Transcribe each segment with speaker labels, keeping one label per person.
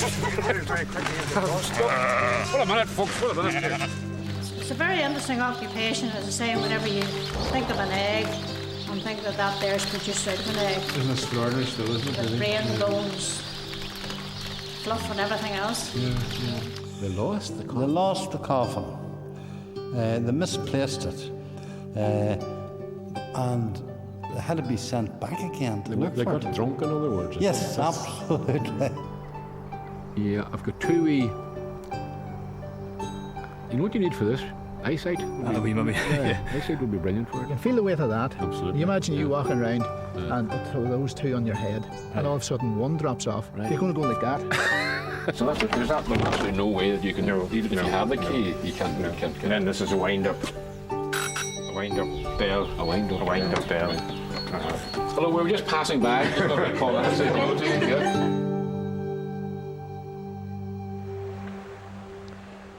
Speaker 1: Very quickly into dust. Wait a minute, folks, wait a minute.
Speaker 2: It's a very interesting occupation, as I say, whenever you think of an egg and think that that there is produced out of an egg.
Speaker 3: Isn't it splurnish though, isn't it?
Speaker 2: With brain, bones, fluff and everything else.
Speaker 3: Yeah. They lost the coffin.
Speaker 4: They lost the coffin. They misplaced it. And they had to be sent back again to look
Speaker 3: They
Speaker 4: for
Speaker 3: got
Speaker 4: it.
Speaker 3: drunk, in other words.
Speaker 4: Yes, absolutely.
Speaker 3: Yeah, I've got two wee... You know what you need for this? Eyesight. Yeah, eyesight would be brilliant for it.
Speaker 5: You can feel the weight of that.
Speaker 3: Absolutely.
Speaker 5: You imagine you walking around and throw those two on your head, and all of a sudden one drops off.
Speaker 3: Right.
Speaker 5: You're going to go like that.
Speaker 3: So there's absolutely no way that you can... even if you have the key, you can't...
Speaker 1: And then this is a wind-up. A wind-up bell.
Speaker 3: A wind-up
Speaker 1: bell.
Speaker 3: Hello, we were just passing by. Just thought I'd call that and say hello to you. Yeah.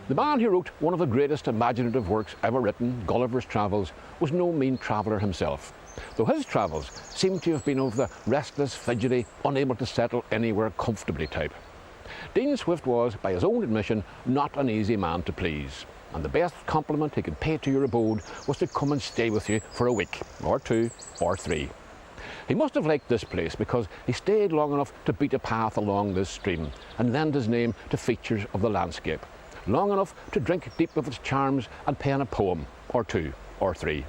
Speaker 3: The man who wrote one of the greatest imaginative works ever written, Gulliver's Travels, was no mean traveller himself, though his travels seem to have been of the restless, fidgety, unable to settle anywhere comfortably type. Dean Swift was, by his own admission, not an easy man to please, and the best compliment he could pay to your abode was to come and stay with you for a week, or two, or three. He must have liked this place because he stayed long enough to beat a path along this stream and lend his name to features of the landscape, long enough to drink deep of its charms and pen a poem, or two, or three,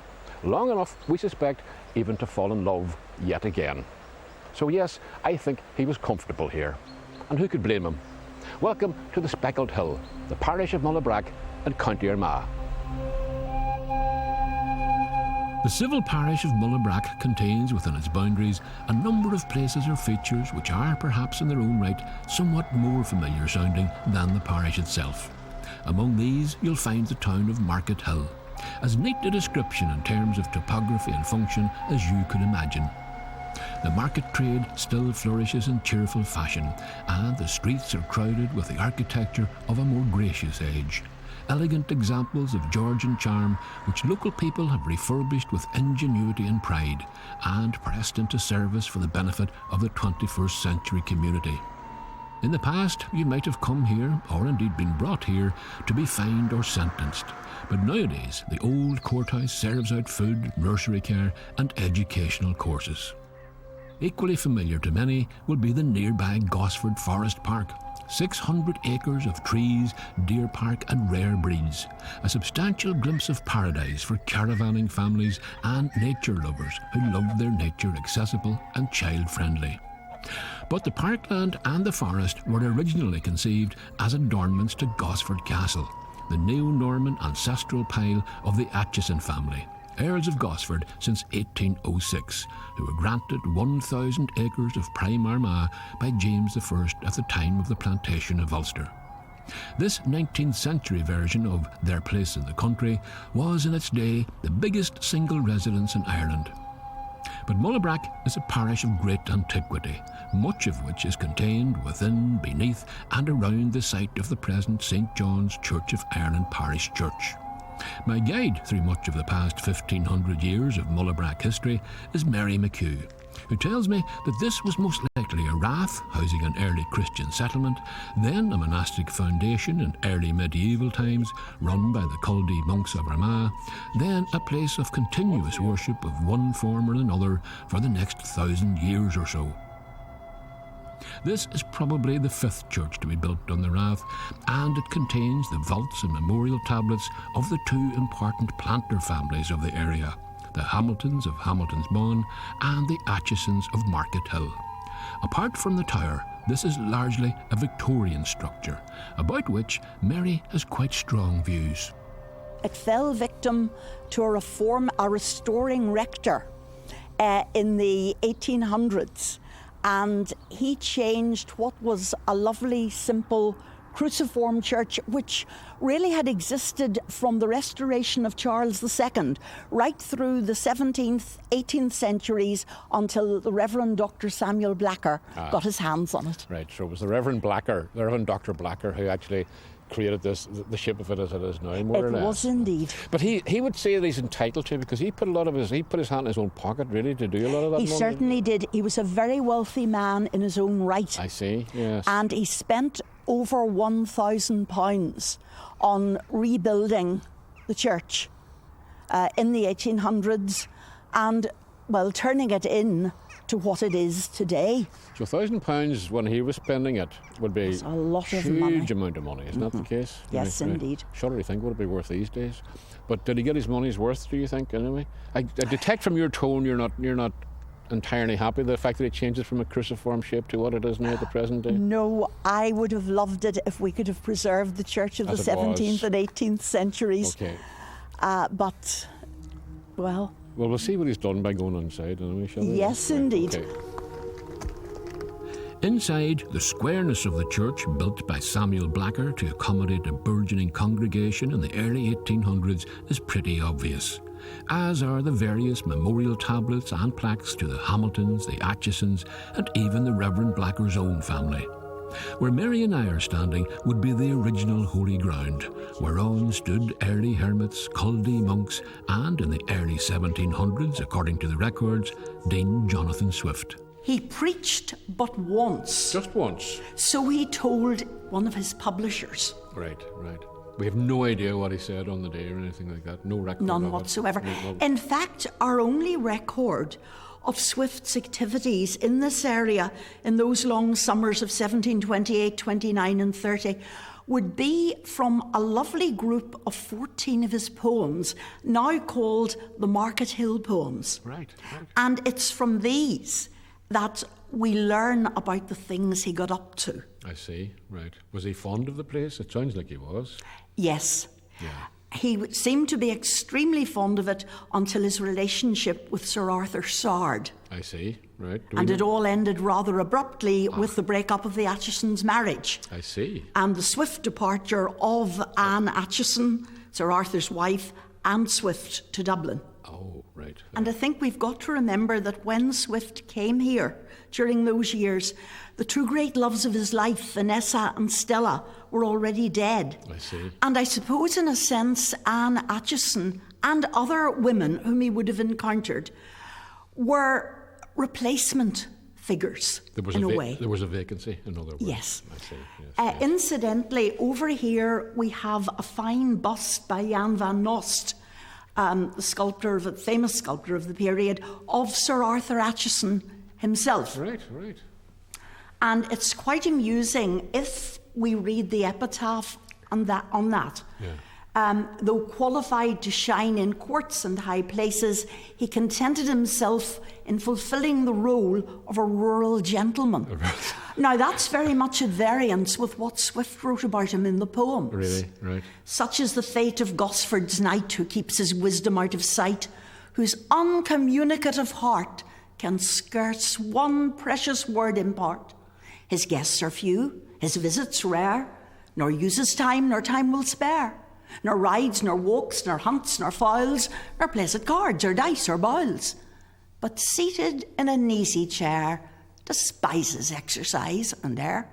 Speaker 3: long enough, we suspect, even to fall in love yet again. So yes, I think he was comfortable here. And who could blame him? Welcome to the Speckled Hill, the parish of Mullabrack in County Armagh. The civil parish of Mullabrack contains within its boundaries a number of places or features which are, perhaps in their own right, somewhat more familiar sounding than the parish itself. Among these you'll find the town of Market Hill, as neat a description in terms of topography and function as you could imagine. The market trade still flourishes in cheerful fashion, and the streets are crowded with the architecture of a more gracious age. Elegant examples of Georgian charm which local people have refurbished with ingenuity and pride, and pressed into service for the benefit of the 21st century community. In the past, you might have come here, or indeed been brought here, to be fined or sentenced. But nowadays, the old courthouse serves out food, nursery care, and educational courses. Equally familiar to many will be the nearby Gosford Forest Park. 600 acres of trees, deer park and rare breeds. A substantial glimpse of paradise for caravanning families and nature lovers who love their nature accessible and child-friendly. But the parkland and the forest were originally conceived as adornments to Gosford Castle, the neo-Norman ancestral pile of the Atchison family, Earls of Gosford since 1806, who were granted 1,000 acres of prime Armagh by James I at the time of the plantation of Ulster. This 19th century version of their place in the country was in its day the biggest single residence in Ireland. But Mullabrack is a parish of great antiquity, much of which is contained within, beneath and around the site of the present St. John's Church of Ireland Parish Church. My guide through much of the past 1,500 years of Mullabrack history is Mary McHugh, who tells me that this was most likely a rath housing an early Christian settlement, then a monastic foundation in early medieval times run by the Culdee monks of Armagh, then a place of continuous worship of one form or another for the next 1,000 years or so. This is probably the fifth church to be built on the Rath, and it contains the vaults and memorial tablets of the two important planter families of the area, the Hamiltons of Hamilton's Bawn and the Atchisons of Market Hill. Apart from the tower, this is largely a Victorian structure, about which Mary has quite strong views.
Speaker 6: It fell victim to a restoring rector in the 1800s. And he changed what was a lovely, simple cruciform church, which really had existed from the restoration of Charles II right through the 17th, 18th centuries until the Reverend Dr. Samuel Blacker got his hands on it.
Speaker 3: Right, so it was the Reverend Dr. Blacker who actually
Speaker 1: created the shape of it as it is now, more or less.
Speaker 6: It was indeed.
Speaker 1: But he would say that he's entitled to, because he put his hand in his own pocket, really, to do a lot of that.
Speaker 6: He certainly did. He was a very wealthy man in his own right.
Speaker 1: I see, yes.
Speaker 6: And he spent over £1,000 on rebuilding the church in the 1800s and, well, turning it in to what it is today.
Speaker 1: So £1,000 when he was spending it would be
Speaker 6: a lot of
Speaker 1: huge amount of money, isn't that the case?
Speaker 6: Yes, indeed.
Speaker 1: Shudder to think what it'd be worth these days. But did he get his money's worth, do you think, anyway? I detect from your tone you're not entirely happy with the fact that it changes from a cruciform shape to what it is now at the present day.
Speaker 6: No, I would have loved it if we could have preserved the church of the 17th and 18th centuries.
Speaker 1: Okay.
Speaker 6: But, well...
Speaker 1: Well, we'll see what he's done by going inside, anyway, shall we?
Speaker 6: Yes, indeed.
Speaker 1: Okay.
Speaker 3: Inside, the squareness of the church, built by Samuel Blacker to accommodate a burgeoning congregation in the early 1800s, is pretty obvious, as are the various memorial tablets and plaques to the Hamiltons, the Atchisons, and even the Reverend Blacker's own family. Where Mary and I are standing would be the original holy ground, whereon stood early hermits, Culdee monks, and in the early 1700s, according to the records, Dean Jonathan Swift.
Speaker 6: He preached but once.
Speaker 1: Just once?
Speaker 6: So he told one of his publishers.
Speaker 1: Right. We have no idea what he said on the day or anything like that. No record.
Speaker 6: None whatsoever. In fact, our only record of Swift's activities in this area in those long summers of 1728, 29 and 30 would be from a lovely group of 14 of his poems, now called the Market Hill Poems.
Speaker 1: Right.
Speaker 6: And it's from these that we learn about the things he got up to.
Speaker 1: I see, right. Was he fond of the place? It sounds like he was.
Speaker 6: Yes.
Speaker 1: Yeah.
Speaker 6: He seemed to be extremely fond of it until his relationship with Sir Arthur soured.
Speaker 1: I see, right.
Speaker 6: And it all ended rather abruptly with the breakup of the Atchisons' marriage.
Speaker 1: I see.
Speaker 6: And the swift departure of Anne Atchison, Sir Arthur's wife, and Swift to Dublin.
Speaker 1: Oh, right.
Speaker 6: And I think we've got to remember that when Swift came here during those years, the two great loves of his life, Vanessa and Stella, were already dead.
Speaker 1: I see.
Speaker 6: And I suppose, in a sense, Anne Atchison and other women whom he would have encountered were replacement figures, in a way.
Speaker 1: There was a vacancy, in other words.
Speaker 6: Yes.
Speaker 1: I see, yes.
Speaker 6: Incidentally, over here we have a fine bust by Jan van Nost, the famous sculptor of the period, of Sir Arthur Atchison himself.
Speaker 1: Right.
Speaker 6: And it's quite amusing if we read the epitaph on that.
Speaker 1: Yeah.
Speaker 6: Though qualified to shine in courts and high places, he contented himself in fulfilling the role of a rural gentleman. Now, that's very much at variance with what Swift wrote about him in the poems.
Speaker 1: Really, right.
Speaker 6: Such is the fate of Gosford's knight, who keeps his wisdom out of sight, whose uncommunicative heart can scarce one precious word impart. His guests are few, his visits rare, nor uses time, nor time will spare, nor rides, nor walks, nor hunts, nor fowls, nor plays at cards, or dice, or bowls, but seated in an easy chair, despises exercise and air.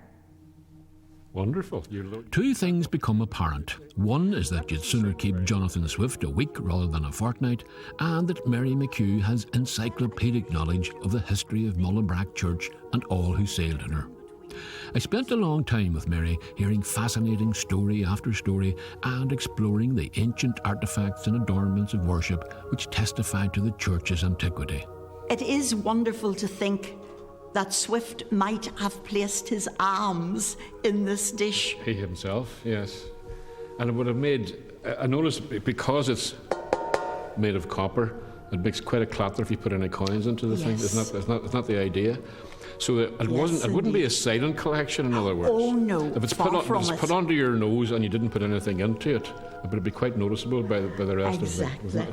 Speaker 1: Wonderful.
Speaker 3: Two things become apparent. One is that you'd sooner keep Jonathan Swift a week rather than a fortnight, and that Mary McHugh has encyclopedic knowledge of the history of Mullabrack Church and all who sailed in her. I spent a long time with Mary, hearing fascinating story after story and exploring the ancient artefacts and adornments of worship which testified to the church's antiquity.
Speaker 6: It is wonderful to think that Swift might have placed his arms in this dish.
Speaker 1: He himself, yes. And it would have made, I noticed, because it's made of copper, it makes quite a clatter if you put any coins into the thing. It's not the idea. So it wouldn't be a silent collection, in other words.
Speaker 6: Oh no,
Speaker 1: if it's put onto your nose and you didn't put anything into it, it would be quite noticeable by the rest of it.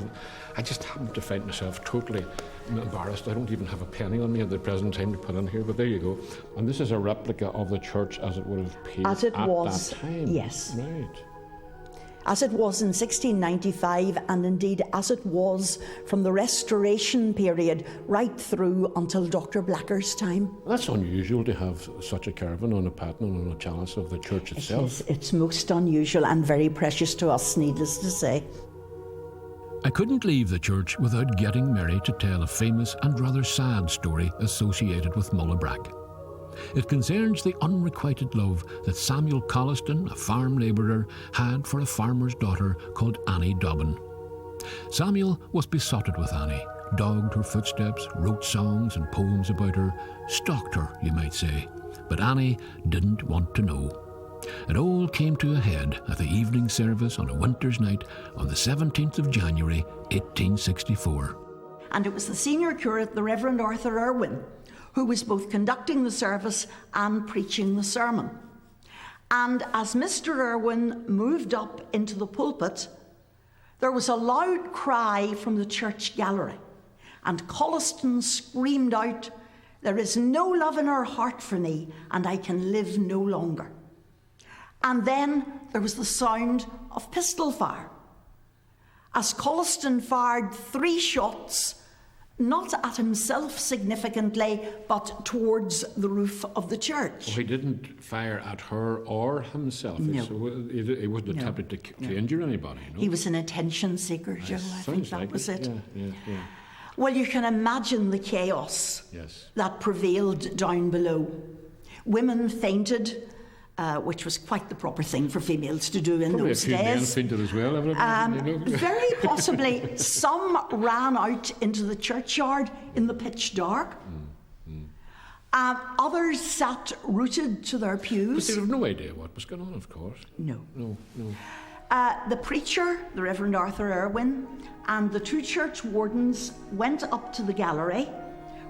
Speaker 1: I just happen to find myself totally embarrassed. I don't even have a penny on me at the present time to put in here, but there you go. And this is a replica of the church as it would have appeared
Speaker 6: as it
Speaker 1: at
Speaker 6: was,
Speaker 1: that time.
Speaker 6: Yes.
Speaker 1: Right.
Speaker 6: as it was in 1695, and indeed as it was from the Restoration period right through until Dr. Blacker's time.
Speaker 1: That's unusual to have such a caravan on a paten on a chalice of the church itself.
Speaker 6: It's most unusual and very precious to us, needless to say.
Speaker 3: I couldn't leave the church without getting Mary to tell a famous and rather sad story associated with Mullabrack. It concerns the unrequited love that Samuel Colliston, a farm labourer, had for a farmer's daughter called Annie Dobbin. Samuel was besotted with Annie, dogged her footsteps, wrote songs and poems about her, stalked her, you might say, but Annie didn't want to know. It all came to a head at the evening service on a winter's night on the 17th of January 1864.
Speaker 6: And it was the senior curate, the Reverend Arthur Irwin, who was both conducting the service and preaching the sermon. And as Mr. Irwin moved up into the pulpit, there was a loud cry from the church gallery, and Colliston screamed out, "There is no love in her heart for me, and I can live no longer." And then there was the sound of pistol fire, as Colliston fired 3 shots, not at himself significantly, but towards the roof of the church.
Speaker 1: Well, he didn't fire at her or himself.
Speaker 6: No.
Speaker 1: He wasn't attempting to injure anybody. No?
Speaker 6: He was an attention seeker, Joe. I think that was it.
Speaker 1: Yeah.
Speaker 6: Well, you can imagine the chaos that prevailed down below. Women fainted, which was quite the proper thing for females to do in
Speaker 1: Probably
Speaker 6: those
Speaker 1: a few men
Speaker 6: days.
Speaker 1: fainted as well. Everybody,
Speaker 6: Very possibly, some ran out into the churchyard in the pitch dark. Others sat rooted to their
Speaker 1: But
Speaker 6: pews.
Speaker 1: they have no idea what was going on, of course.
Speaker 6: No.
Speaker 1: No.
Speaker 6: The preacher, the Reverend Arthur Irwin, and the 2 church wardens went up to the gallery,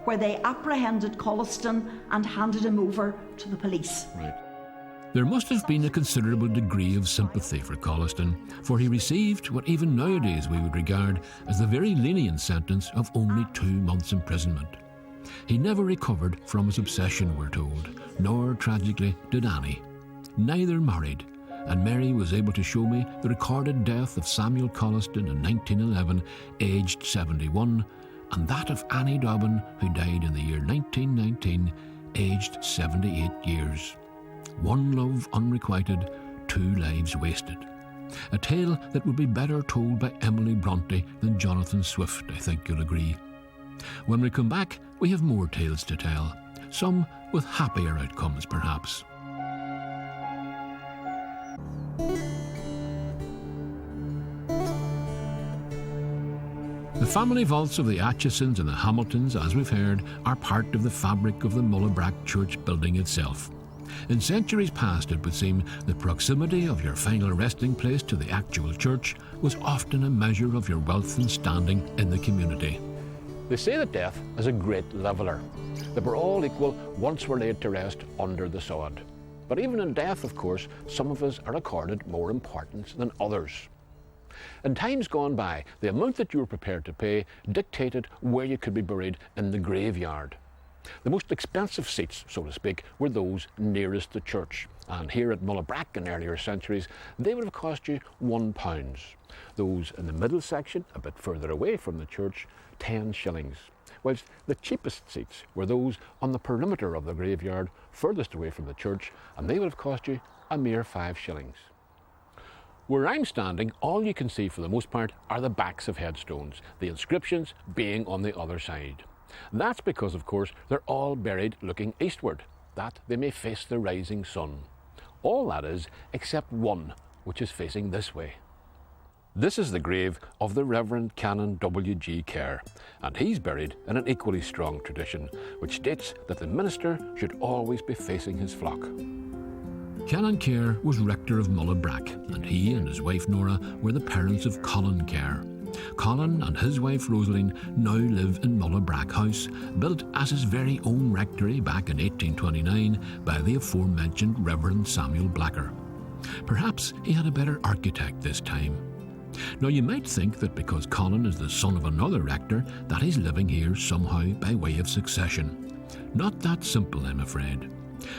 Speaker 6: where they apprehended Colliston and handed him over to the police.
Speaker 1: Right.
Speaker 3: There must have been a considerable degree of sympathy for Colliston, for he received what even nowadays we would regard as the very lenient sentence of only 2 months' imprisonment. He never recovered from his obsession, we're told, nor, tragically, did Annie. Neither married, and Mary was able to show me the recorded death of Samuel Colliston in 1911, aged 71, and that of Annie Dobbin, who died in the year 1919, aged 78 years. 1 love unrequited, 2 lives wasted. A tale that would be better told by Emily Bronte than Jonathan Swift, I think you'll agree. When we come back, we have more tales to tell, some with happier outcomes perhaps. The family vaults of the Atchisons and the Hamiltons, as we've heard, are part of the fabric of the Mullabrack church building itself. In centuries past, it would seem, the proximity of your final resting place to the actual church was often a measure of your wealth and standing in the community.
Speaker 1: They say that death is a great leveller, that we're all equal once we're laid to rest under the sod. But even in death, of course, some of us are accorded more importance than others. In times gone by, the amount that you were prepared to pay dictated where you could be buried in the graveyard. The most expensive seats, so to speak, were those nearest the church. And here at Mullabrack in earlier centuries, they would have cost you £1. Those in the middle section, a bit further away from the church, 10 shillings. Whilst the cheapest seats were those on the perimeter of the graveyard, furthest away from the church, and they would have cost you a mere 5 shillings. Where I'm standing, all you can see for the most part are the backs of headstones, the inscriptions being on the other side. That's because, of course, they're all buried looking eastward, that they may face the rising sun. All that is, except one, which is facing this way. This is the grave of the Reverend Canon W.G. Kerr, and he's buried in an equally strong tradition, which states that the minister should always be facing his flock.
Speaker 3: Canon Kerr was rector of Mullabrack, and he and his wife Nora were the parents of Colin Kerr. Colin and his wife Rosaline now live in Mullabrack House, built as his very own rectory back in 1829 by the aforementioned Reverend Samuel Blacker. Perhaps he had a better architect this time. Now you might think that because Colin is the son of another rector, that he's living here somehow by way of succession. Not that simple, I'm afraid.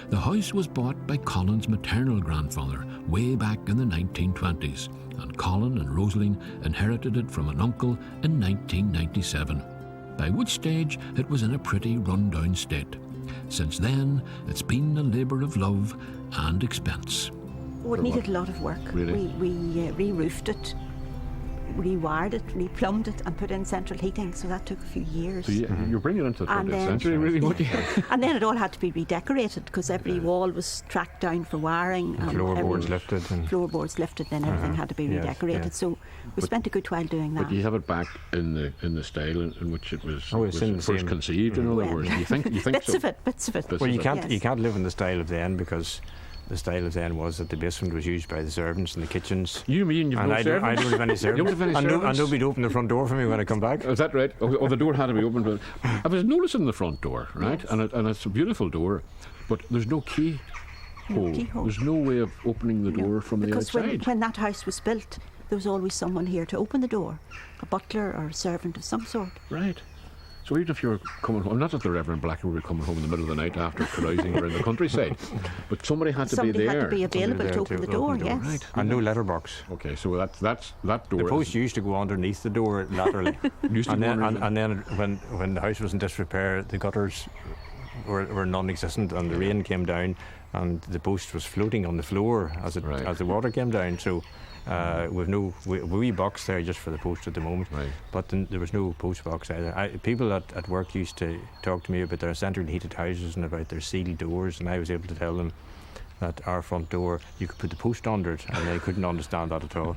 Speaker 3: The house was bought by Colin's maternal grandfather way back in the 1920s, and Colin and Rosaline inherited it from an uncle in 1997, by which stage it was in a pretty run-down state. Since then, it's been a labour of love and expense.
Speaker 6: Oh, it needed a lot of work.
Speaker 1: Really?
Speaker 6: We re-roofed it, rewired it, replumbed it, and put in central heating, so that took a few years.
Speaker 1: So you're bringing it into the
Speaker 6: And
Speaker 1: 20th
Speaker 6: then-
Speaker 1: century, really, would you?
Speaker 6: And then it all had to be redecorated, because every wall was tracked down for wiring. And
Speaker 7: Floorboards lifted. And
Speaker 6: floorboards lifted, then everything had to be
Speaker 7: Yes,
Speaker 6: redecorated.
Speaker 7: yes.
Speaker 6: So we spent a good while doing that.
Speaker 1: But you have it back in the style in which it was,
Speaker 7: Oh, it's in the
Speaker 1: first
Speaker 7: same-
Speaker 1: conceived, in other
Speaker 6: Yeah.
Speaker 1: words. You think
Speaker 6: Bits
Speaker 1: so?
Speaker 6: of it, bits of it.
Speaker 1: Bits
Speaker 7: well,
Speaker 1: of
Speaker 7: you
Speaker 1: it.
Speaker 7: can't
Speaker 6: Yes.
Speaker 7: you can't live in the style of then, because the style of then was that the basement was used by the servants in the kitchens.
Speaker 1: You mean you've
Speaker 7: And
Speaker 1: no
Speaker 7: I
Speaker 1: servants?
Speaker 7: don't have any servants.
Speaker 1: You don't have any
Speaker 7: and
Speaker 1: servants?
Speaker 7: nobody'd open the front door for me when I come back.
Speaker 1: Is that right? Oh, the door had to be opened. I was noticing the front door, right?
Speaker 6: Yes.
Speaker 1: And it's a beautiful door, but there's no key hole.
Speaker 6: keyhole.
Speaker 1: There's no way of opening the door from the
Speaker 6: Because
Speaker 1: outside.
Speaker 6: when that house was built, there was always someone here to open the door, a butler or a servant of some sort.
Speaker 1: Right. So even if you're coming home, not that the Reverend Blackwood were coming home in the middle of the night after carousing around the countryside, but somebody had to
Speaker 6: Somebody
Speaker 1: be there.
Speaker 6: had to be available
Speaker 7: there
Speaker 6: to open the door, yes.
Speaker 1: Right.
Speaker 7: And no letterbox.
Speaker 1: Okay, so that door.
Speaker 7: The post
Speaker 1: is,
Speaker 7: used to go underneath the door laterally.
Speaker 1: Used to
Speaker 7: and
Speaker 1: go
Speaker 7: then,
Speaker 1: underneath.
Speaker 7: and then when the house was in disrepair, the gutters were non-existent, and the rain came down, and the post was floating on the floor as
Speaker 1: Right.
Speaker 7: as the water came down. So we've no wee box there just for the post at the moment.
Speaker 1: Right.
Speaker 7: But then there was no post box either. People at work used to talk to me about their central heated houses and about their sealed doors, and I was able to tell them that our front door, you could put the post under it, and they couldn't understand that at all.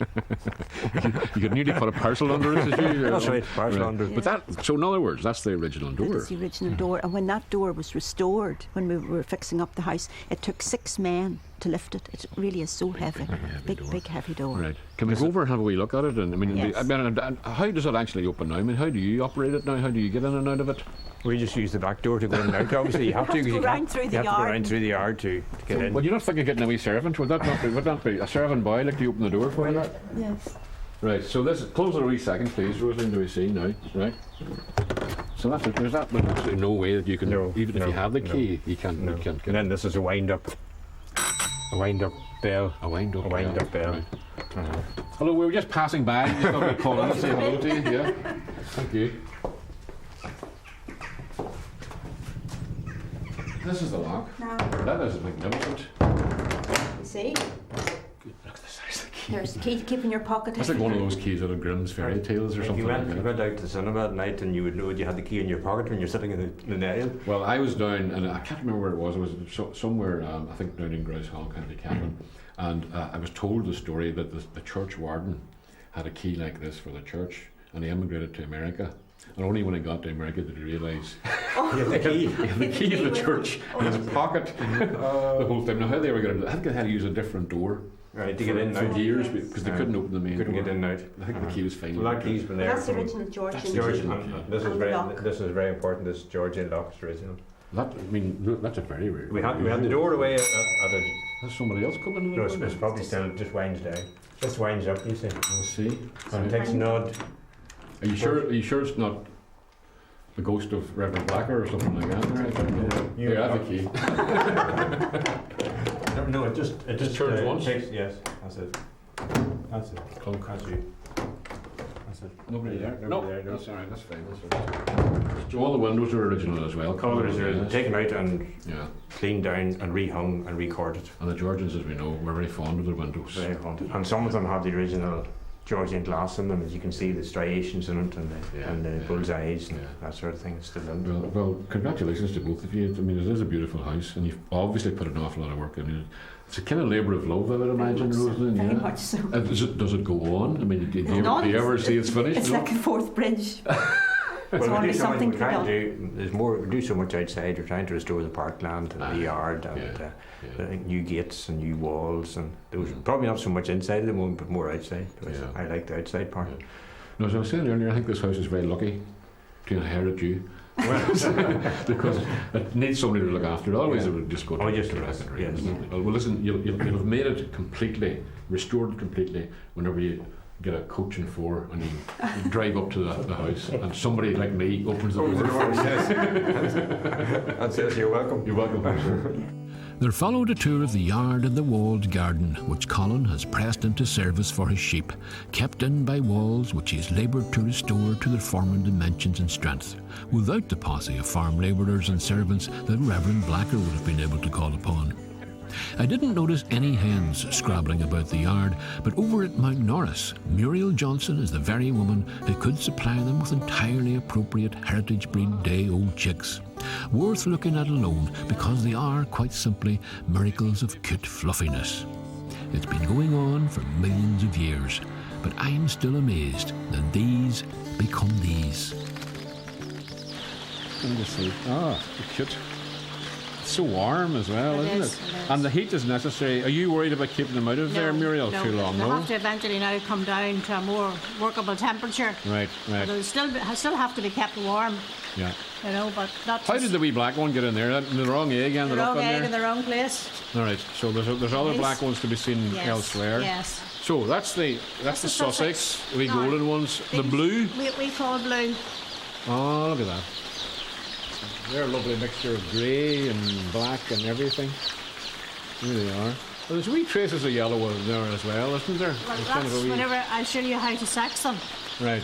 Speaker 1: You could nearly put a parcel under it, did you?
Speaker 7: That's right, parcel under it.
Speaker 1: But that, so in other words, that's the original
Speaker 6: That
Speaker 1: door.
Speaker 6: is the original door. And when that door was restored, when we were fixing up the house, it took 6 men to lift it. It really is so heavy. Big heavy door.
Speaker 1: Right. Can we go over and have a wee look at it? And I mean,
Speaker 6: Yes.
Speaker 1: how does it actually open now? I mean, how do you operate it now? How do you get in and out of it?
Speaker 7: We just use the back door to go in and out. Obviously, you have to. 'cause
Speaker 6: go
Speaker 7: you
Speaker 6: round
Speaker 7: can't-
Speaker 6: through the
Speaker 7: you have to go
Speaker 6: yard.
Speaker 7: round through the yard to get in.
Speaker 1: Well, you're not thinking of getting a wee servant? Would that not be a servant boy like to open the door for you?
Speaker 6: Yes.
Speaker 1: Right. So this close it a wee second, please, Rosalind. Do we see now? Right. So that's it. There's that. But there's no way that you can.
Speaker 7: No,
Speaker 1: even if
Speaker 7: no,
Speaker 1: you have the
Speaker 7: no,
Speaker 1: key, you can't.
Speaker 7: No.
Speaker 1: You can't
Speaker 7: And
Speaker 1: get
Speaker 7: then this is a wind up bell.
Speaker 1: a wind up.
Speaker 7: A wind up bell.
Speaker 1: Right. Hello. We were just passing by. Just thought we'd call in and say hello to you. Yeah. Thank you. This is the lock.
Speaker 6: Now,
Speaker 1: That is magnificent.
Speaker 6: see,
Speaker 1: Look at the size of the key.
Speaker 6: there's the key to keep in your pocket.
Speaker 1: That's like one of those keys out of Grimm's fairy tales or
Speaker 7: If
Speaker 1: something
Speaker 7: you
Speaker 1: like
Speaker 7: went,
Speaker 1: that.
Speaker 7: you went out to the cinema at night, and you would know you had the key in your pocket when you're sitting in the nail.
Speaker 1: Well, I was down, and I can't remember where it was. It was somewhere, I think down in Grouse Hall, County Cavan. And I was told the story that the church warden had a key like this for the church, and he emigrated to America. And only when he got to America did he realise
Speaker 7: The key.
Speaker 1: the key of the church in his pocket the whole time. Now, how they were going to, I think they had to use a different door
Speaker 7: Right, to get in
Speaker 1: for
Speaker 7: now.
Speaker 1: years because they couldn't open the main
Speaker 7: Couldn't
Speaker 1: door.
Speaker 7: get in now.
Speaker 1: I think the key was finally.
Speaker 7: Well, that key's been there.
Speaker 6: That's the
Speaker 7: from-
Speaker 6: original Georgian.
Speaker 7: George,
Speaker 1: original
Speaker 7: and
Speaker 1: key.
Speaker 7: this is
Speaker 6: And the
Speaker 7: very
Speaker 6: lock.
Speaker 7: this is very important. This Georgian lock is original.
Speaker 1: That, I mean, look, that's a very rare.
Speaker 7: We had the door away at a.
Speaker 1: Has somebody else come into the
Speaker 7: No,
Speaker 1: door?
Speaker 7: it's probably still just winds down. This winds up, you see.
Speaker 1: We'll see.
Speaker 7: And it takes a nod.
Speaker 1: Are you sure? Are you sure it's not the ghost of Reverend Blacker or something like that? Right?
Speaker 7: You-
Speaker 1: Here, I have a key.
Speaker 7: No, it just
Speaker 1: turns once?
Speaker 7: Takes, yes, that's it. That's it.
Speaker 1: Clunk.
Speaker 7: That's you. That's it.
Speaker 1: Nobody there?
Speaker 7: Nobody
Speaker 1: No,
Speaker 7: there, no.
Speaker 1: that's all right. That's fine. That's all right. So all the windows are original as well.
Speaker 7: Colours are
Speaker 1: Yes.
Speaker 7: taken out and
Speaker 1: Yeah,
Speaker 7: cleaned down and rehung and recorded.
Speaker 1: and the Georgians, as we know, were very fond of their windows.
Speaker 7: Very haunted. And some of them have the original Georgian glass in them, as you can see the striations in it and the bullseyes and
Speaker 1: Yeah.
Speaker 7: that sort of thing. It's still in there.
Speaker 1: Well, congratulations to both of you. I mean, it is a beautiful house, and you've obviously put an awful lot of work in it. It's a kind of labour of love, I would imagine, Rosalind.
Speaker 6: Very
Speaker 1: Yeah.
Speaker 6: much so.
Speaker 1: Does it go on? I mean, do you
Speaker 6: None.
Speaker 1: ever see it's finished?
Speaker 6: It's
Speaker 1: No?
Speaker 6: like a fourth bridge.
Speaker 7: Well,
Speaker 6: It's
Speaker 7: we
Speaker 6: only
Speaker 7: do so much,
Speaker 6: something
Speaker 7: we
Speaker 6: to
Speaker 7: try
Speaker 6: be
Speaker 7: and do, there's more, we do so much outside. We're trying to restore the parkland and the yard and
Speaker 1: Yeah.
Speaker 7: new gates and new walls and those. Probably not so much inside at the moment, but more outside. Because
Speaker 1: Yeah.
Speaker 7: I like the outside part.
Speaker 1: Yeah. No, as I was saying earlier, I think this house is very lucky to inherit you. Because it needs somebody to look after it. Otherwise,
Speaker 7: Yeah.
Speaker 1: it would just go to
Speaker 7: Oh, just
Speaker 1: the
Speaker 7: the
Speaker 1: rest.
Speaker 7: rest, yes.
Speaker 1: Well, listen, you'll have made it completely, restored it completely whenever you get a coach and four and you drive up to the house and somebody like me opens the door.
Speaker 7: That's it. You're welcome.
Speaker 1: You're welcome. Sir.
Speaker 3: There followed a tour of the yard and the walled garden, which Colin has pressed into service for his sheep, kept in by walls which he has laboured to restore to their former dimensions and strength, without the posse of farm labourers and servants that Reverend Blacker would have been able to call upon. I didn't notice any hens scrabbling about the yard, but over at Mount Norris, Muriel Johnson is the very woman who could supply them with entirely appropriate heritage breed day-old chicks, worth looking at alone because they are, quite simply, miracles of cute fluffiness. It's been going on for millions of years, but I'm still amazed that these become these.
Speaker 1: Let me see. Ah, cute. It's so warm as well, isn't it?
Speaker 2: It is.
Speaker 1: And the heat is necessary. Are you worried about keeping them out of there, Muriel, too long?
Speaker 2: They'll have to eventually now come down to a more workable temperature.
Speaker 1: Right, right.
Speaker 2: They'll still have to be kept warm,
Speaker 1: Yeah.
Speaker 2: you know, but not
Speaker 1: How did the wee black one get in there? The wrong egg
Speaker 2: the
Speaker 1: ended up
Speaker 2: wrong
Speaker 1: in
Speaker 2: egg
Speaker 1: there?
Speaker 2: in the wrong place.
Speaker 1: All right, so there's other
Speaker 2: Yes.
Speaker 1: black ones to be seen
Speaker 2: Yes.
Speaker 1: elsewhere.
Speaker 2: Yes.
Speaker 1: So that's the Sussex, the
Speaker 2: No.
Speaker 1: golden ones. The
Speaker 2: These-
Speaker 1: blue.
Speaker 2: We call blue.
Speaker 1: Oh, look at that. They're a lovely mixture of grey and black and everything. Here they are. Well, there's wee traces of yellow in there as well, isn't there?
Speaker 2: Well,
Speaker 1: There's kind of
Speaker 2: that's
Speaker 1: a wee-
Speaker 2: whenever I'll show you how to sex them.
Speaker 1: Right.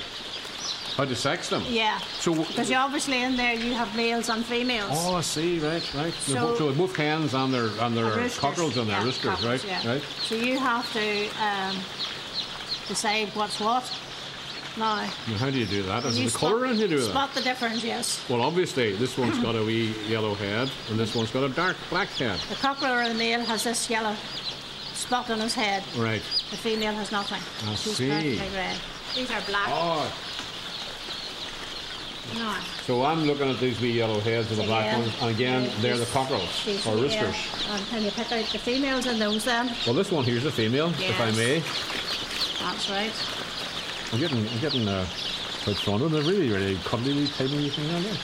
Speaker 1: How to sex them?
Speaker 2: Yeah.
Speaker 1: So,
Speaker 2: Because you obviously in there you have males and females.
Speaker 1: oh, I see. Right, right.
Speaker 2: So-
Speaker 1: So both hens and their
Speaker 2: Roosters.
Speaker 1: cockerels and their
Speaker 2: Yeah,
Speaker 1: roosters,
Speaker 2: cockerels,
Speaker 1: right?
Speaker 2: yeah.
Speaker 1: Right.
Speaker 2: So you have to decide what's what. Now,
Speaker 1: Now, how do you do that? Is
Speaker 2: you
Speaker 1: it the colour in you do that?
Speaker 2: spot the difference, yes.
Speaker 1: Well, obviously, this one's got a wee yellow head, and this one's got a dark black head.
Speaker 2: The cockerel or the male has this yellow spot on his head.
Speaker 1: Right.
Speaker 2: The female has nothing.
Speaker 1: I
Speaker 2: She's
Speaker 1: see.
Speaker 2: practically red. These are black.
Speaker 1: Oh,
Speaker 2: No.
Speaker 1: so I'm looking at these wee yellow heads of the black
Speaker 2: Again,
Speaker 1: ones, and again, they're the
Speaker 2: these-
Speaker 1: cockerels
Speaker 2: these-
Speaker 1: or
Speaker 2: yeah.
Speaker 1: roosters.
Speaker 2: And can you pick out the females in those then?
Speaker 1: Well, this one here's a female, if I
Speaker 2: Yes.
Speaker 1: may.
Speaker 2: That's right.
Speaker 1: I'm getting quite fond of them. They're really, really cuddly, wee tiny wee thing, aren't they?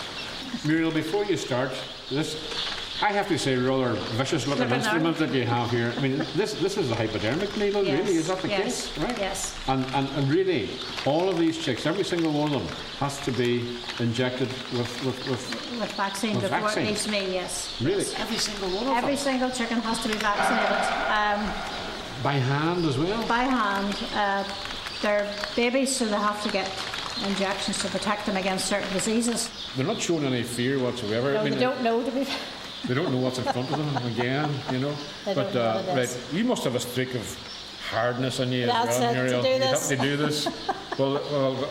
Speaker 1: Muriel, before you start, this, I have to say, rather vicious-looking
Speaker 2: Look at that.
Speaker 1: instrument that you have here. I mean, this is a hypodermic needle,
Speaker 2: Yes.
Speaker 1: really. Is that the
Speaker 2: Yes.
Speaker 1: case? Right?
Speaker 2: Yes.
Speaker 1: And really, all of these chicks, every single one of them, has to be injected with
Speaker 2: With vaccine
Speaker 1: With
Speaker 2: before
Speaker 1: vaccine?
Speaker 2: it needs me, yes.
Speaker 1: really every single one of
Speaker 2: Every
Speaker 1: them
Speaker 2: single chicken has to be vaccinated
Speaker 1: by hand as well.
Speaker 2: by hand. They're babies, so they have to get injections to protect them against certain diseases.
Speaker 1: They're not showing any fear whatsoever.
Speaker 2: No,
Speaker 1: I mean,
Speaker 2: they don't know to be.
Speaker 1: they don't know what's in front of them again, you know.
Speaker 2: They
Speaker 1: But
Speaker 2: don't know what it
Speaker 1: right,
Speaker 2: is.
Speaker 1: you must have a streak of hardness in you
Speaker 2: That's
Speaker 1: as well,
Speaker 2: it, to
Speaker 1: Muriel.
Speaker 2: do
Speaker 1: You
Speaker 2: this.
Speaker 1: have to do this. well,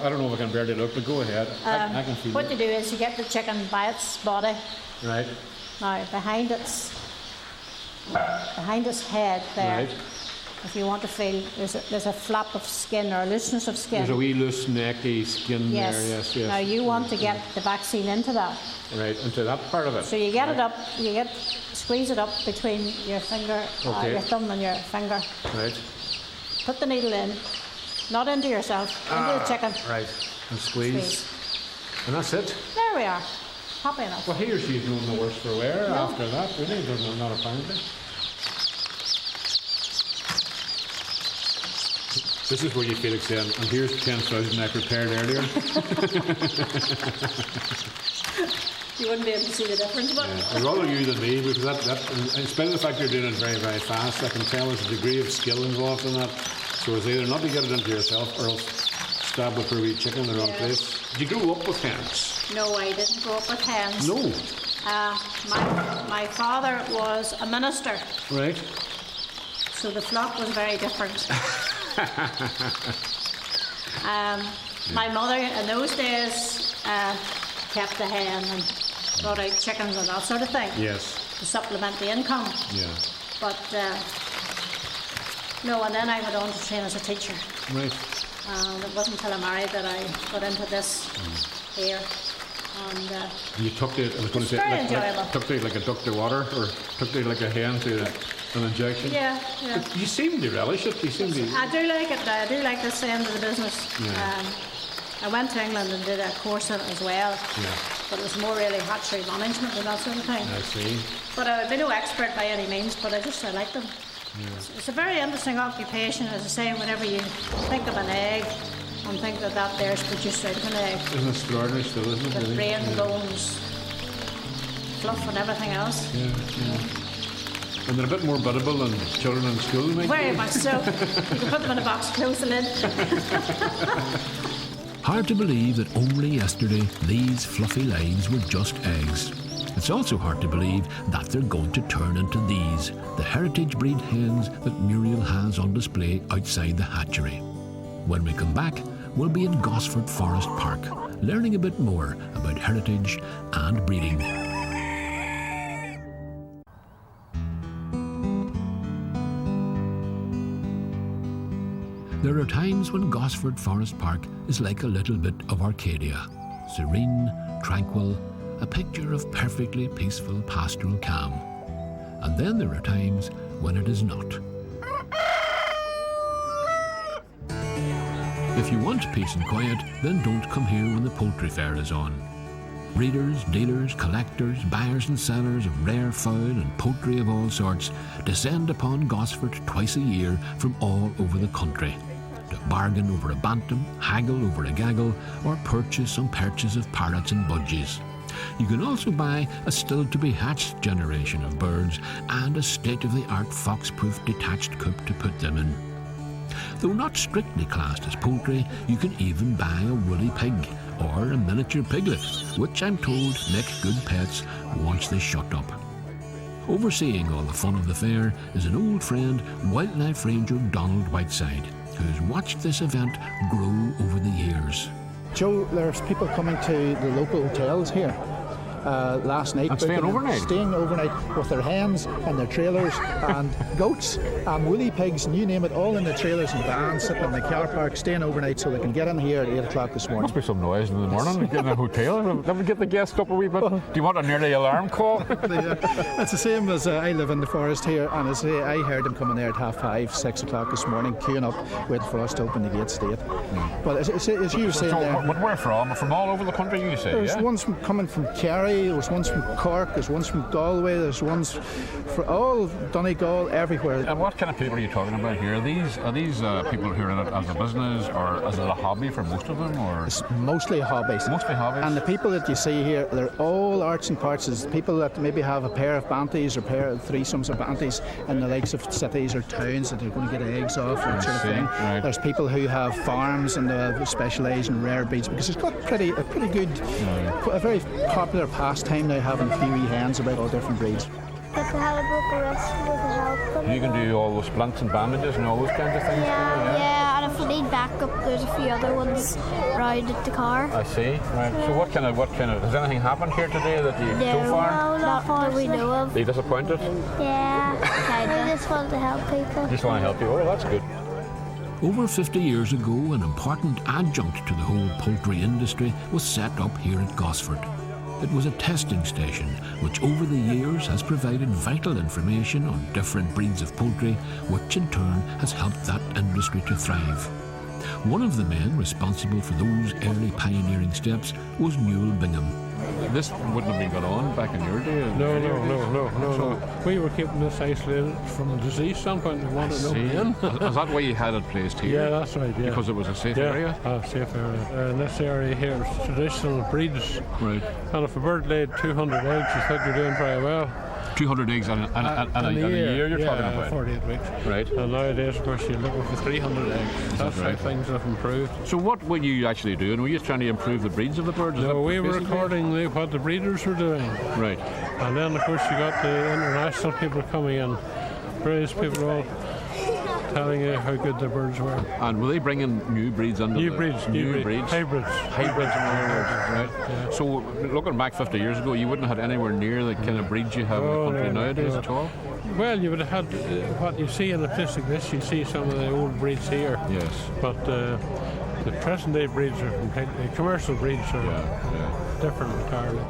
Speaker 1: I don't know if I can bear to look, but go ahead. I can feel
Speaker 2: What
Speaker 1: it.
Speaker 2: you do is you get the chicken by its body.
Speaker 1: Right,
Speaker 2: Now, behind its head there,
Speaker 1: right.
Speaker 2: if you want to feel, there's a flap of skin or a looseness of skin.
Speaker 1: There's a wee loose necky skin
Speaker 2: Yes.
Speaker 1: there. Yes, yes.
Speaker 2: Now you want to get the vaccine into that.
Speaker 1: Right, into that part of it.
Speaker 2: So you get it up, squeeze it up between your finger,
Speaker 1: Okay.
Speaker 2: your thumb and your finger.
Speaker 1: Right.
Speaker 2: Put the needle in, not into yourself, into the chicken.
Speaker 1: Right. And squeeze.
Speaker 2: Squeeze.
Speaker 1: And that's it.
Speaker 2: There we are. Happy enough.
Speaker 1: Well, he or she's known the worse for wear after that, really. They're not apparently. This is where you feel like saying, and here's 10,000 I prepared earlier.
Speaker 2: You wouldn't be able to see the difference, but
Speaker 1: I'd rather you than me, because that in spite of the fact you're doing it very, very fast, I can tell there's a degree of skill involved in that. So it's either not to get it into yourself or else stab the poor wee chicken in the wrong
Speaker 2: Yes.
Speaker 1: place. Did you grow up with hens?
Speaker 2: no, I didn't grow up with hens.
Speaker 1: No.
Speaker 2: My father was a minister,
Speaker 1: Right.
Speaker 2: so the flock was very different. My mother in those days kept the hen and brought out chickens and that sort of thing
Speaker 1: Yes.
Speaker 2: to supplement the income.
Speaker 1: Yeah.
Speaker 2: But no, and then I went on to train as a teacher.
Speaker 1: Right.
Speaker 2: And it wasn't until I married that I got into this here. And
Speaker 1: You tucked it, I was going to say,
Speaker 2: very
Speaker 1: like,
Speaker 2: enjoyable.
Speaker 1: tucked it like a duck to water, or tucked it like a hen to an injection.
Speaker 2: yeah.
Speaker 1: But you seem to relish it. You seem to.
Speaker 2: I do like it. I do like this end of the business.
Speaker 1: Yeah.
Speaker 2: I went to England and did a course in it as well,
Speaker 1: Yeah.
Speaker 2: but it was more really hatchery management and that sort of thing.
Speaker 1: I see.
Speaker 2: But I'd be no expert by any means, but I like them. It's a very interesting occupation, as I say, whenever you think of an egg and think that there's produced out of an egg.
Speaker 1: Isn't it extraordinary still, isn't it?
Speaker 2: The
Speaker 1: really?
Speaker 2: brain,
Speaker 1: Yeah.
Speaker 2: bones, fluff and everything else.
Speaker 1: Yeah, yeah. And they're a bit more biddable than children in school, maybe?
Speaker 2: Very much so. You can put them in a box, close the lid.
Speaker 3: Hard to believe that only yesterday these fluffy lives were just eggs. It's also hard to believe that they're going to turn into these, the heritage breed hens that Muriel has on display outside the hatchery. When we come back, we'll be in Gosford Forest Park, learning a bit more about heritage and breeding. There are times when Gosford Forest Park is like a little bit of Arcadia, serene, tranquil, a picture of perfectly peaceful pastoral calm. And then there are times when it is not. If you want peace and quiet, then don't come here when the poultry fair is on. Breeders, dealers, collectors, buyers and sellers of rare fowl and poultry of all sorts descend upon Gosford twice a year from all over the country to bargain over a bantam, haggle over a gaggle, or purchase some perches of parrots and budgies. You can also buy a still-to-be-hatched generation of birds and a state-of-the-art fox-proof detached coop to put them in. Though not strictly classed as poultry, you can even buy a woolly pig or a miniature piglet, which I'm told make good pets once they shut up. Overseeing all the fun of the fair is an old friend, wildlife ranger Donald Whiteside, who's watched this event grow over the years.
Speaker 5: Joe, there's people coming to the local hotels here last night.
Speaker 1: And staying overnight?
Speaker 5: Staying overnight with their hens and their trailers and goats and woolly pigs and you name it, all in the trailers and vans, sitting in the car park, staying overnight so they can get in here at 8 o'clock this morning.
Speaker 1: Must be some noise in the morning, get in a hotel. Let me get the guests up a wee bit. Do you want an early alarm call?
Speaker 5: It's the same as I live in the forest here, and as I heard them coming there at 5:30, 6 o'clock this morning, queuing up, waiting for us to open the gates to it. But as you were saying there...
Speaker 1: But where from? From all over the country, you say,
Speaker 5: There's
Speaker 1: yeah?
Speaker 5: ones coming from Kerry, there's ones from Cork, there's ones from Galway, there's ones for all Donegal, everywhere.
Speaker 1: And what kind of people are you talking about here? Are these people who are in it as a business, or is it a hobby for most of them? Or
Speaker 5: It's mostly hobbies.
Speaker 1: Mostly hobbies.
Speaker 5: And the people that you see here, they're all arts and parts. It's people that maybe have a pair of banties or pair of threesomes of banties in the likes of cities or towns that they're going to get eggs off or sort of thing.
Speaker 1: Right.
Speaker 5: There's people who have farms and specialise in rare breeds because it's got a pretty good, a very popular pastime now, having a few wee hens about all different breeds.
Speaker 8: If they have a broken wrist, we can help them.
Speaker 1: You can do all those splints and bandages and all those kinds of things.
Speaker 8: Yeah, and if we need backup, there's a few other ones around at the car.
Speaker 1: I see. Right. So what kind of has anything happened here today that you so far?
Speaker 8: No, not that we know of.
Speaker 1: Are you disappointed?
Speaker 8: Yeah, we just want to help people.
Speaker 1: Just want to help you. Oh, that's good.
Speaker 3: Over 50 years ago, an important adjunct to the whole poultry industry was set up here at Gosford. It was a testing station which over the years has provided vital information on different breeds of poultry, which in turn has helped that industry to thrive. One of the men responsible for those early pioneering steps was Newell Bingham.
Speaker 1: This wouldn't have been going on back in your day.
Speaker 9: No. We were keeping this isolated from a disease standpoint. We wanted nobody in.
Speaker 1: Is that why you had it placed here?
Speaker 9: Yeah, that's right. Yeah.
Speaker 1: Because it was a safe area?
Speaker 9: Safe area. This area here is traditional breeds.
Speaker 1: Right.
Speaker 9: And if a bird laid 200 eggs, you thought you're doing very well.
Speaker 1: 200 eggs in a year you're talking about?
Speaker 9: 48 weeks.
Speaker 1: Right.
Speaker 9: And nowadays, of course, you're looking for 300 eggs. That's
Speaker 1: right?
Speaker 9: how things have improved.
Speaker 1: So what were you actually doing? Were you trying to improve the breeds of the birds?
Speaker 9: No, we were recording what the breeders were doing.
Speaker 1: Right.
Speaker 9: And then, of course, you got the international people coming in. British people all telling you how good the birds were.
Speaker 1: And were they bringing new breeds under
Speaker 9: New
Speaker 1: the...
Speaker 9: breeds. Hybrids.
Speaker 1: Hybrids and all those, right? Yeah. So looking back 50 years ago, you wouldn't have had anywhere near the kind of breeds you have in the country nowadays at all?
Speaker 9: Well, you would have had what you see in a place like this, you see some of the old breeds here.
Speaker 1: Yes.
Speaker 9: But the present day breeds are completely, commercial breeds are different entirely.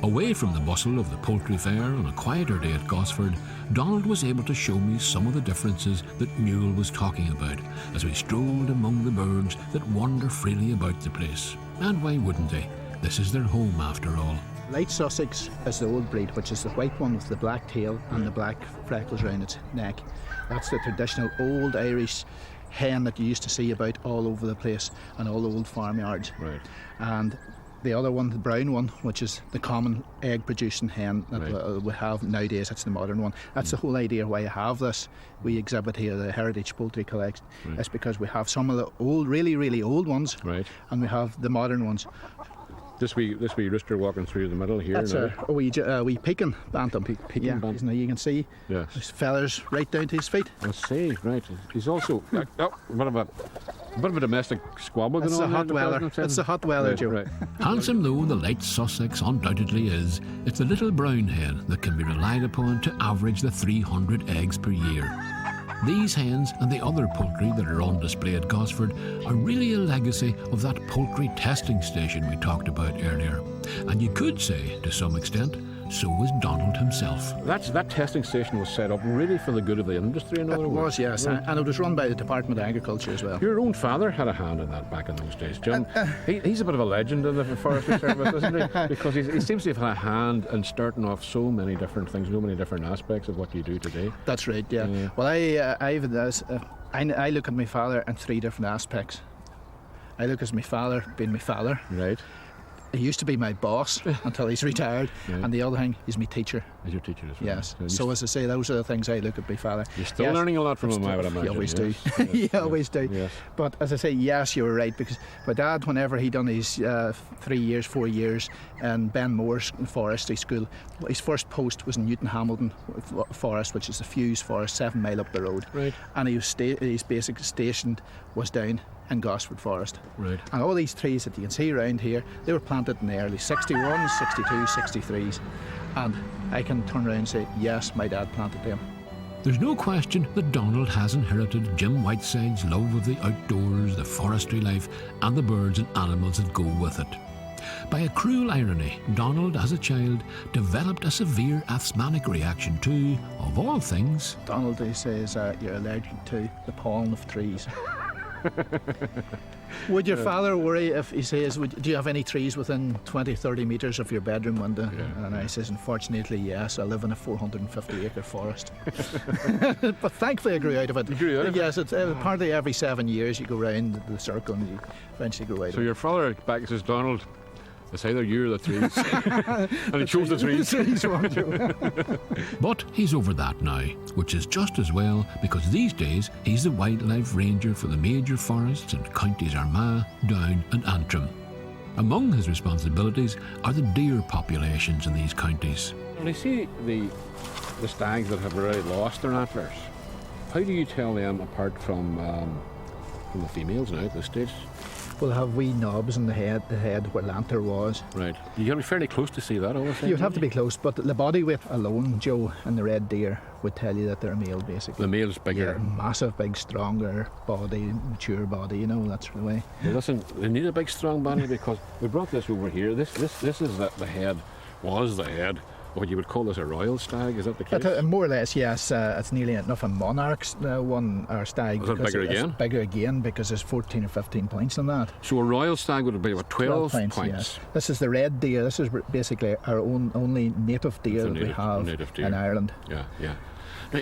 Speaker 3: Away from the bustle of the poultry fair on a quieter day at Gosford, Donald was able to show me some of the differences that Newell was talking about as we strolled among the birds that wander freely about the place. And why wouldn't they? This is their home after all.
Speaker 5: Light Sussex is the old breed, which is the white one with the black tail and the black freckles around its neck. That's the traditional old Irish hen that you used to see about all over the place and all the old farmyards.
Speaker 1: Right.
Speaker 5: And the other one, the brown one, which is the common egg-producing hen that
Speaker 1: Right.
Speaker 5: we have nowadays. It's the modern one. That's the whole idea why I have this. We exhibit here the Heritage Poultry Collection.
Speaker 1: Right.
Speaker 5: It's because we have some of the old, really, really old ones,
Speaker 1: Right.
Speaker 5: and we have the modern ones.
Speaker 1: This wee rooster walking through the middle here.
Speaker 5: That's
Speaker 1: now.
Speaker 5: a wee Pekin bantam.
Speaker 1: Pekin
Speaker 5: yeah,
Speaker 1: bantam.
Speaker 5: Now you can see
Speaker 1: Yes.
Speaker 5: his feathers right down to his feet.
Speaker 1: I see. Right. He's also a bit of a domestic squabble going
Speaker 5: It's
Speaker 1: on.
Speaker 5: the hot
Speaker 1: there,
Speaker 5: weather.
Speaker 1: President
Speaker 5: It's the hot weather,
Speaker 1: Right,
Speaker 5: Joe.
Speaker 1: right.
Speaker 3: Handsome though the late Sussex undoubtedly is, it's the little brown hen that can be relied upon to average the 300 eggs per year. These hens and the other poultry that are on display at Gosford are really a legacy of that poultry testing station we talked about earlier. And you could say, to some extent, so was Donald himself.
Speaker 1: That testing station was set up really for the good of the industry, in other
Speaker 5: It
Speaker 1: words.
Speaker 5: was, yes,
Speaker 1: Right.
Speaker 5: and it was run by the Department of Agriculture as well.
Speaker 1: Your own father had a hand in that back in those days, Jim. He's a bit of a legend in the forestry service, isn't he? Because he seems to have had a hand in starting off so many different things, so many different aspects of what you do today.
Speaker 5: That's right, yeah.
Speaker 1: Yeah.
Speaker 5: Well, I look at my father in three different aspects. I look at my father being my father.
Speaker 1: Right.
Speaker 5: He used to be my boss until he's retired,
Speaker 1: Right.
Speaker 5: and the other thing is my teacher.
Speaker 1: As your teacher as well.
Speaker 5: Yes.
Speaker 1: you
Speaker 5: So as I say, those are the things I look at my father.
Speaker 1: You're still
Speaker 5: Yes,
Speaker 1: learning a lot from him, I would imagine.
Speaker 5: You always do.
Speaker 1: yes. Yes,
Speaker 5: You
Speaker 1: yes,
Speaker 5: always do.
Speaker 1: Yes.
Speaker 5: But as I say, yes, you were right, because my dad, whenever he done his 4 years in Ben Moore's forestry school, his first post was in Newton Hamilton Forest, which is the Fuse Forest, 7 mile up the road.
Speaker 1: Right.
Speaker 5: And his basic station was down in Gosford Forest.
Speaker 1: Right.
Speaker 5: And all these trees that you can see around here, they were planted in the early 61s, 62s, 63s. And I can turn around and say, yes, my dad planted them.
Speaker 3: There's no question that Donald has inherited Jim Whiteside's love of the outdoors, the forestry life, and the birds and animals that go with it. By a cruel irony, Donald, as a child, developed a severe asthmatic reaction to, of all things,
Speaker 5: Donald, he says, you're allergic to the pollen of trees. Would your father worry if he says, do you have any trees within 20, 30 metres of your bedroom window?
Speaker 1: Yeah.
Speaker 5: And I says, unfortunately, yes, I live in a 450-acre forest. But thankfully I grew out of it.
Speaker 1: You grew out of it?
Speaker 5: Yes, it's apparently every 7 years you go round the circle and you eventually grow out
Speaker 1: So
Speaker 5: of it.
Speaker 1: your father back says, Donald, it's either you or the trees. And he chose the trees.
Speaker 3: but he's over that now, which is just as well because these days he's the wildlife ranger for the major forests in counties Armagh, Down and Antrim. Among his responsibilities are the deer populations in these counties.
Speaker 1: When you see the stags that have already lost their antlers, how do you tell them apart from the females now at this stage?
Speaker 5: We'll have wee knobs in the head where Lantern was.
Speaker 1: Right. You got to be fairly close to see that, obviously.
Speaker 5: You'd have to be close, but the body weight alone, Joe, and the red deer would tell you that they're male, basically.
Speaker 1: The male's bigger.
Speaker 5: Yeah, massive, big, stronger body, mature body, that's the way.
Speaker 1: Well, listen, they need a big, strong body because we brought this over here. This is the head, was the head. What you would call this a royal stag, is that the case?
Speaker 5: More or less, yes. It's nearly enough a monarch's one, our stag.
Speaker 1: Is it bigger
Speaker 5: it's
Speaker 1: again?
Speaker 5: Bigger again because there's 14 or 15 points in that.
Speaker 1: So a royal stag would be about 12 points.
Speaker 5: Yes. This is the red deer. This is basically our only native deer that we have in Ireland.
Speaker 1: Yeah, yeah. Now,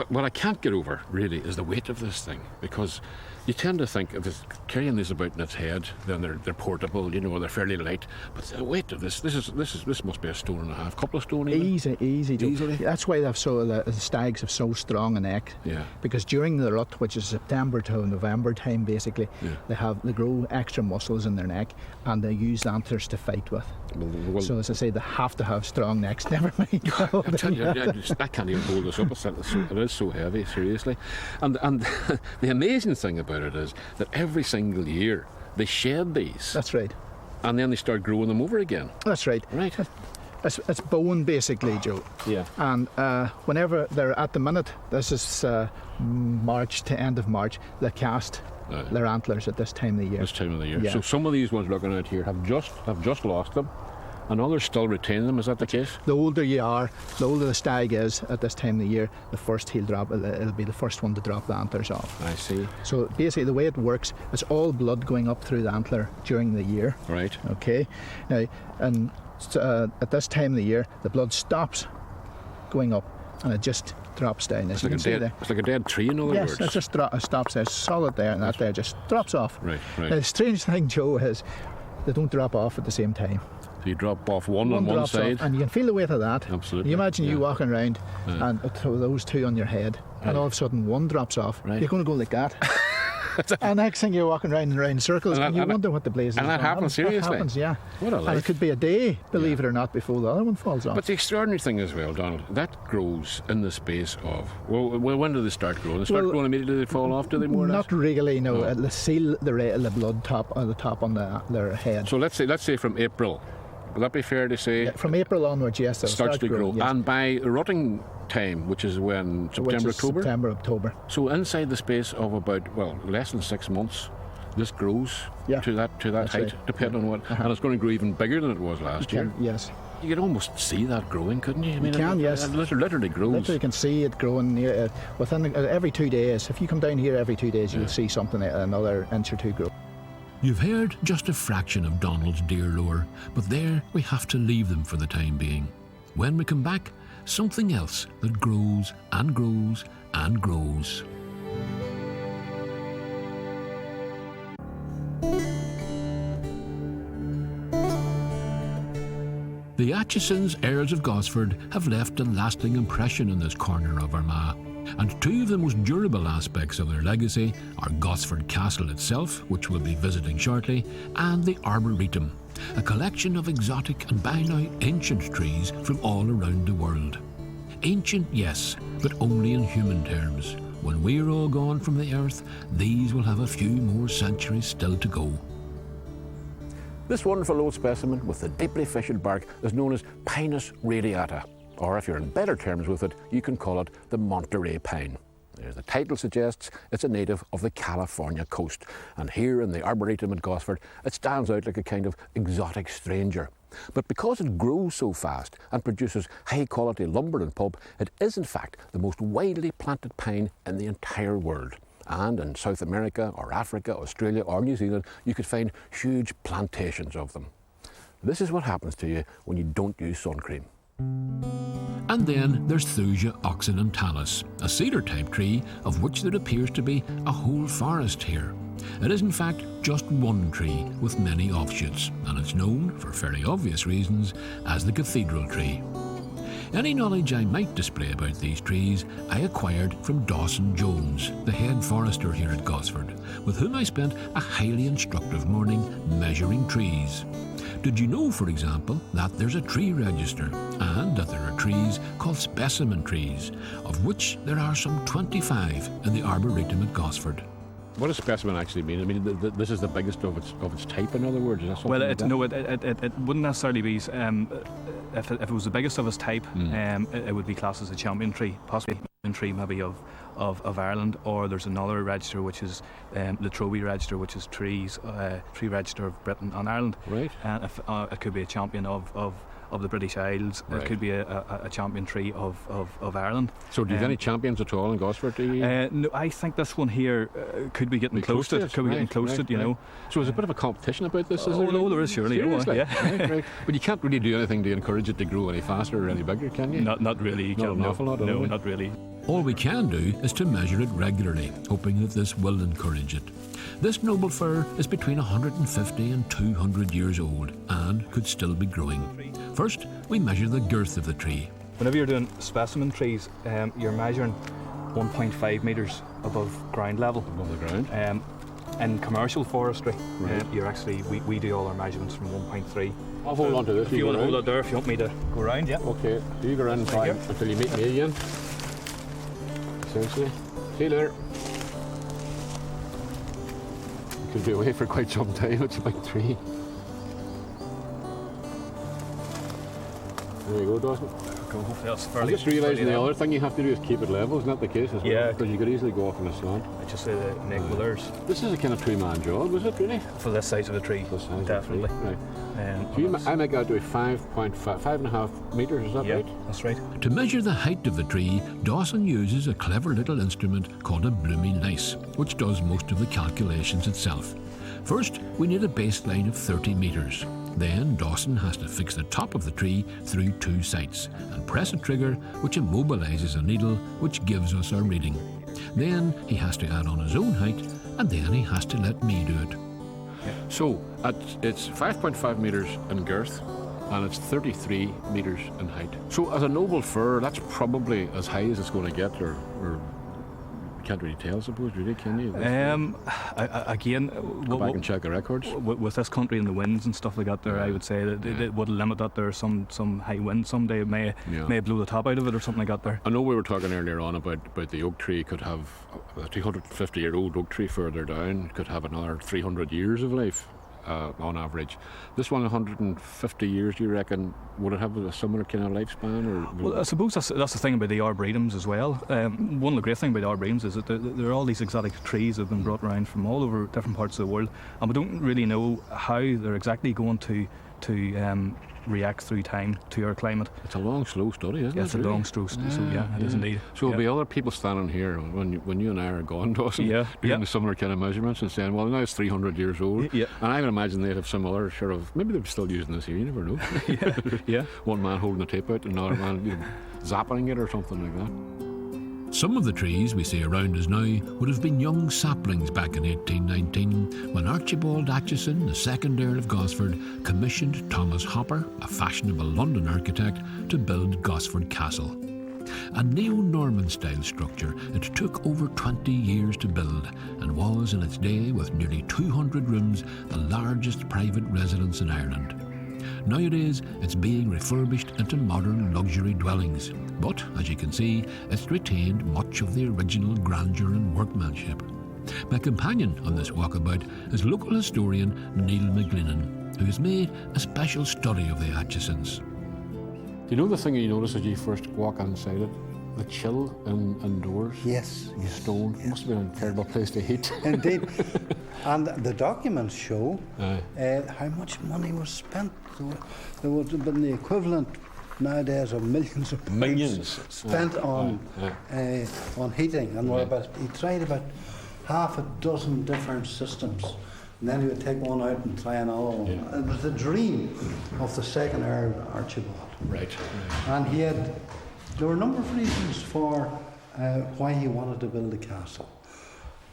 Speaker 1: what I can't get over, really, is the weight of this thing, because you tend to think if it's carrying this about in its head, then they're portable, they're fairly light. But the weight of this must be a stone and a half, couple of stone even.
Speaker 5: Easy, Joe.
Speaker 1: Easily.
Speaker 5: That's why the stags have so strong a neck.
Speaker 1: Yeah.
Speaker 5: Because during the rut, which is September to November time, basically,
Speaker 1: Yeah.
Speaker 5: they grow extra muscles in their neck, and they use antlers to fight with.
Speaker 1: Well,
Speaker 5: So as I say, they have to have strong necks. Never mind.
Speaker 1: I'm telling you, I can't even hold this up. It is so heavy, seriously. And the amazing thing about it is that every single year they shed these,
Speaker 5: That's right.
Speaker 1: and then they start growing them over again.
Speaker 5: That's right.
Speaker 1: Right.
Speaker 5: It's bone, basically, Joe.
Speaker 1: Yeah.
Speaker 5: And whenever they're at the minute, this is March to end of March, they cast their antlers at this time of the year.
Speaker 1: This time of the year.
Speaker 5: Yeah.
Speaker 1: So some of these ones looking out here have just lost them, and others still retain them. Is that the case?
Speaker 5: The older you are, the older the stag is at this time of the year, the first he'll drop. It'll be the first one to drop the antlers off.
Speaker 1: I see.
Speaker 5: So basically, the way it works, it's all blood going up through the antler during the year.
Speaker 1: Right.
Speaker 5: Okay. Now, and at this time of the year, the blood stops going up, and it just drops down. As
Speaker 1: It's
Speaker 5: you
Speaker 1: like,
Speaker 5: can see there.
Speaker 1: it's like a dead tree, in other
Speaker 5: Yes,
Speaker 1: words.
Speaker 5: it just stops there, solid there, and that there just drops off.
Speaker 1: Right, right.
Speaker 5: Now, the strange thing, Joe, is they don't drop off at the same time.
Speaker 1: So you drop off one on one
Speaker 5: drops
Speaker 1: side.
Speaker 5: off, and you can feel the weight of that.
Speaker 1: Absolutely.
Speaker 5: You imagine you
Speaker 1: Yeah.
Speaker 5: walking around and those two on your head, and all of a sudden one drops off.
Speaker 1: Right.
Speaker 5: You're going to go like that. And next thing you're walking around and around in circles, and you wonder what the blaze is.
Speaker 1: And that
Speaker 5: going on.
Speaker 1: happens, seriously?
Speaker 5: That happens, yeah.
Speaker 1: What a
Speaker 5: And
Speaker 1: life.
Speaker 5: it could be a day, believe it or not, before the other one falls off.
Speaker 1: But the extraordinary thing as well, Donald, that grows in the space of, well, when do they start growing? They start growing immediately, they fall off, do they, more or less?
Speaker 5: Not really, no.
Speaker 1: No.
Speaker 5: They seal the blood top on the top on their head.
Speaker 1: So let's say from April. Would that be fair to say?
Speaker 5: Yeah, from April onwards, yes, they'll
Speaker 1: starts to
Speaker 5: start
Speaker 1: grow.
Speaker 5: growing, yes.
Speaker 1: And by rutting time, which is when? September,
Speaker 5: Which is
Speaker 1: October?
Speaker 5: September, October.
Speaker 1: So inside the space of about, well, less than 6 months, this grows to that
Speaker 5: That's
Speaker 1: height,
Speaker 5: right.
Speaker 1: depending on what. And it's going to grow even bigger than it was last year.
Speaker 5: Yes.
Speaker 1: You could almost see that growing, couldn't you? I mean,
Speaker 5: You can, yes.
Speaker 1: It literally grows.
Speaker 5: Literally, you can see it growing within every 2 days. If you come down here every 2 days, you'll see something, another inch or two grow.
Speaker 3: You've heard just a fraction of Donald's deer lore, but there we have to leave them for the time being. When we come back, something else that grows and grows and grows. The Atchisons, heirs of Gosford, have left a lasting impression in this corner of Armagh, and two of the most durable aspects of their legacy are Gosford Castle itself, which we'll be visiting shortly, and the Arboretum, a collection of exotic and by now ancient trees from all around the world. Ancient, yes, but only in human terms. When we're all gone from the earth, these will have a few more centuries still to go.
Speaker 1: This wonderful old specimen with the deeply fissured bark is known as Pinus radiata, or if you're in better terms with it, you can call it the Monterey pine. As the title suggests, it's a native of the California coast, and here in the Arboretum at Gosford, it stands out like a kind of exotic stranger. But because it grows so fast and produces high-quality lumber and pulp, it is in fact the most widely planted pine in the entire world. And in South America or Africa, Australia or New Zealand, you could find huge plantations of them. This is what happens to you when you don't use sun cream.
Speaker 3: And then there's Thuja occidentalis, a cedar-type tree of which there appears to be a whole forest here. It is in fact just one tree with many offshoots, and it's known, for very obvious reasons, as the cathedral tree. Any knowledge I might display about these trees I acquired from Dawson Jones, the head forester here at Gosford, with whom I spent a highly instructive morning measuring trees. Did you know, for example, that there's a tree register, and that there are trees called specimen trees, of which there are some 25 in the Arboretum at Gosford?
Speaker 1: What does specimen actually mean? I mean, this is the biggest of its type, in other words? Is that something
Speaker 10: Well,
Speaker 1: like that?
Speaker 10: no, it wouldn't necessarily be. If it was the biggest of its type, it would be classed as a champion tree, possibly a tree maybe of Ireland, or there's another register which is the Trowey register, which is tree register of Britain and Ireland.
Speaker 1: Right.
Speaker 10: And if, it could be a champion of the British Isles.
Speaker 1: Right.
Speaker 10: It could be a champion tree of Ireland.
Speaker 1: So do you have any champions at all in Gosford?
Speaker 10: No, I think this one here could be getting close to it. Could be getting close to it, you know.
Speaker 1: So there's a bit of a competition about this, is
Speaker 10: Oh,
Speaker 1: there?
Speaker 10: no, there is surely.
Speaker 1: Seriously?
Speaker 10: Yeah.
Speaker 1: Right. But you can't really do anything to encourage it to grow any faster or any bigger, can you?
Speaker 10: Not really. You
Speaker 1: Not
Speaker 10: can't,
Speaker 1: an awful lot,
Speaker 10: no,
Speaker 1: anyway.
Speaker 10: not really.
Speaker 3: All we can do is to measure it regularly, hoping that this will encourage it. This noble fir is between 150 and 200 years old and could still be growing. First, we measure the girth of the tree.
Speaker 10: Whenever you're doing specimen trees, you're measuring 1.5 metres above ground level.
Speaker 1: Above the ground.
Speaker 10: In commercial forestry,
Speaker 1: Right.
Speaker 10: you're actually we do all our measurements from 1.3.
Speaker 1: I'll hold on to this.
Speaker 10: If you want to
Speaker 1: go
Speaker 10: hold
Speaker 1: round.
Speaker 10: it there, if you want me to go around, yeah.
Speaker 1: Okay, so you go around and try
Speaker 10: you.
Speaker 1: until you meet me again. Seriously. See you later. You could be away for quite some time. It's a big tree. There you go, Dawson.
Speaker 10: Hopefully that's
Speaker 1: I'm
Speaker 10: fairly.
Speaker 1: just realising
Speaker 10: fairly
Speaker 1: the
Speaker 10: level.
Speaker 1: other thing you have to do is keep it level. Isn't that the case as well?
Speaker 10: Yeah.
Speaker 1: Because you could easily go off in a slant.
Speaker 10: I just say the neck withers
Speaker 1: This is a kind of two-man job, is it really?
Speaker 10: for this size of a tree.
Speaker 1: This size of a
Speaker 10: Definitely.
Speaker 1: tree, Right.
Speaker 10: And
Speaker 1: So
Speaker 10: that's-
Speaker 1: I make out to be 5.5 metres, is that
Speaker 10: yeah,
Speaker 1: right?
Speaker 10: that's right.
Speaker 3: To measure the height of the tree, Dawson uses a clever little instrument called a bloomy lice, which does most of the calculations itself. First, we need a baseline of 30 metres. Then Dawson has to fix the top of the tree through two sights and press a trigger which immobilises a needle which gives us our reading. Then he has to add on his own height, and then he has to let me do it.
Speaker 1: So it's 5.5 metres in girth and it's 33 metres in height. So as a noble fir, that's probably as high as it's going to get, or you can't really tell, I suppose, really, can you?
Speaker 10: Again,
Speaker 1: go back and check the records.
Speaker 10: With this country and the winds and stuff like that, there, I would say that it would limit that. There's some high wind someday may blow the top out of it or something like that. There.
Speaker 1: I know we were talking earlier on about the oak tree could have a 250-year-old oak tree further down could have another 300 years of life. On average, this one 150 years. Do you reckon would it have a similar kind of lifespan? Or
Speaker 10: well, I suppose that's the thing about the arboretums as well. One of the great things about the arboretums is that there are all these exotic trees that have been brought around from all over different parts of the world, and we don't really know how they're exactly going to react through time to our climate.
Speaker 1: It's a long, slow study, isn't it?
Speaker 10: It's a long, slow study. So yeah, it is indeed.
Speaker 1: So there'll be other people standing here when you and I are gone, Dawson, doing similar kind of measurements and saying, well, now it's 300 years old. Yeah. And I would imagine they'd have some other sort of, maybe they're still using this here, you never know. One man holding the tape out and another man zapping it or something like that.
Speaker 3: Some of the trees we see around us now would have been young saplings back in 1819 when Archibald Aitchison, the second Earl of Gosford, commissioned Thomas Hopper, a fashionable London architect, to build Gosford Castle. A neo-Norman style structure, it took over 20 years to build and was in its day, with nearly 200 rooms, the largest private residence in Ireland. Nowadays, it's being refurbished into modern luxury dwellings, but as you can see, it's retained much of the original grandeur and workmanship. My companion on this walkabout is local historian Neil McGlinnan, who has made a special study of the Aitchisons.
Speaker 1: Do you know the thing you notice as you first walk inside it? The chill indoors?
Speaker 4: Yes.
Speaker 1: Stone.
Speaker 4: Yes.
Speaker 1: Must have been a terrible place to heat.
Speaker 4: Indeed. And the documents show how much money was spent. There would have been the equivalent nowadays of millions of pounds spent on heating. And he tried about half a dozen different systems. And then he would take one out and try another one. Yeah. It was the dream of the second Earl Archibald.
Speaker 1: Right.
Speaker 4: And there were a number of reasons for why he wanted to build a castle.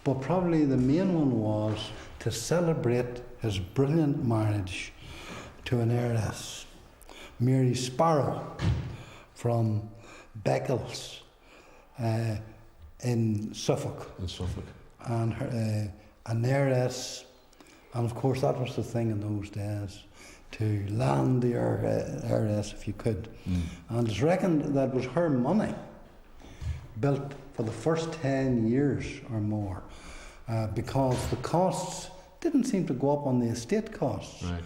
Speaker 4: But probably the main one was to celebrate his brilliant marriage to an heiress, Mary Sparrow, from Beccles in Suffolk. And an heiress, and of course that was the thing in those days, to land the heiress if you could. And it's reckoned that was her money built for the first 10 years or more, because the costs didn't seem to go up on the estate costs.
Speaker 1: Right.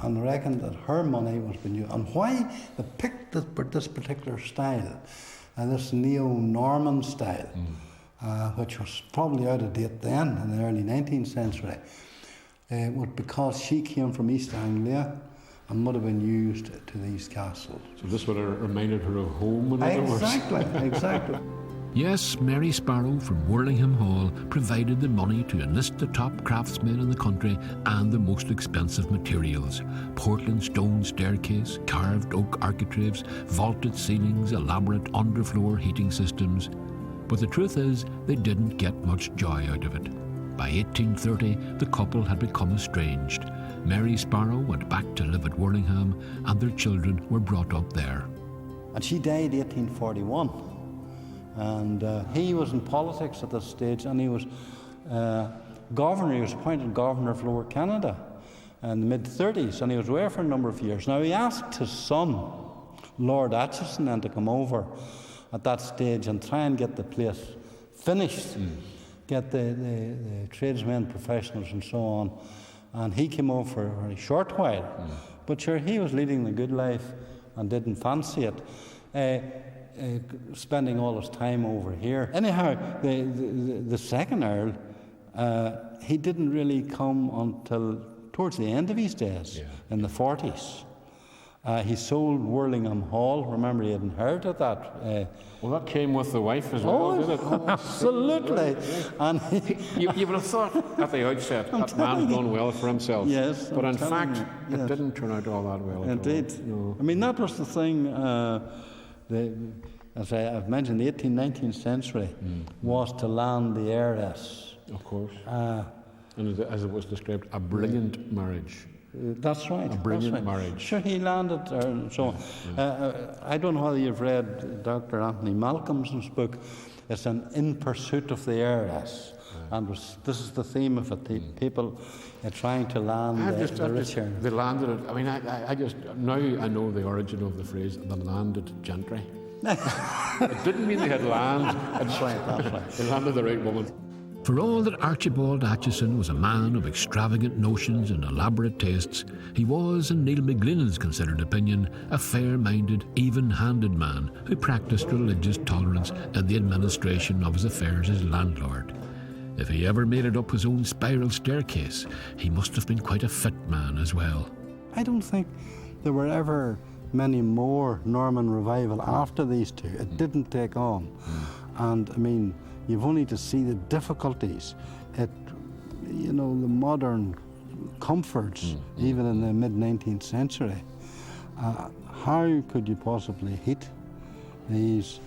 Speaker 4: And I reckon that her money was being used. And why they picked this particular style, and this neo-Norman style, which was probably out of date then in the early 19th century, was because she came from East Anglia and would have been used to these castles.
Speaker 1: So this would have reminded her of home, in other words.
Speaker 4: Exactly.
Speaker 3: Yes, Mary Sparrow from Worlingham Hall provided the money to enlist the top craftsmen in the country and the most expensive materials. Portland stone staircase, carved oak architraves, vaulted ceilings, elaborate underfloor heating systems. But the truth is, they didn't get much joy out of it. By 1830, the couple had become estranged. Mary Sparrow went back to live at Worlingham, and their children were brought up there.
Speaker 4: And she died 1841. And he was in politics at this stage, and he was governor. He was appointed governor of Lower Canada in the mid-30s, and he was there for a number of years. Now, he asked his son, Lord Aitchison, then to come over at that stage and try and get the place finished, get the tradesmen, professionals and so on. And he came over for a very short while. But sure, he was leading the good life and didn't fancy it. Spending all his time over here. Anyhow, the second Earl, he didn't really come until towards the end of his days, in the 40s. He sold Worlingham Hall. Remember, he had inherited that.
Speaker 1: Well, that came with the wife as well, did it?
Speaker 4: Oh, absolutely. And
Speaker 1: you would have thought at the outset that man's done well for himself.
Speaker 4: Yes.
Speaker 1: But in fact, it didn't turn out all that well.
Speaker 4: Indeed.
Speaker 1: No.
Speaker 4: I mean, that was the thing. As I've mentioned, the 18th, 19th century was to land the heiress.
Speaker 1: Of course. And as it was described, a brilliant marriage.
Speaker 4: That's right.
Speaker 1: A brilliant
Speaker 4: that's right.
Speaker 1: marriage.
Speaker 4: Sure, he landed there and so on. I don't know whether you've read Dr. Anthony Malcolmson's book. It's an In Pursuit of the Heiress. And this is the theme of it. People trying to land the rich heir.
Speaker 1: They landed it. I mean, I just, now I know the origin of the phrase, the landed gentry. It didn't mean they had land.
Speaker 4: That's right.
Speaker 1: They landed the right woman.
Speaker 3: For all that Archibald Aitchison was a man of extravagant notions and elaborate tastes, he was, in Neil McGlennan's considered opinion, a fair-minded, even-handed man who practised religious tolerance in the administration of his affairs as landlord. If he ever made it up his own spiral staircase, he must have been quite a fit man as well.
Speaker 4: I don't think there were ever many more Norman revival after these two. It didn't take on. And I mean, you've only to see the difficulties, the modern comforts, even in the mid-19th century. How could you possibly heat these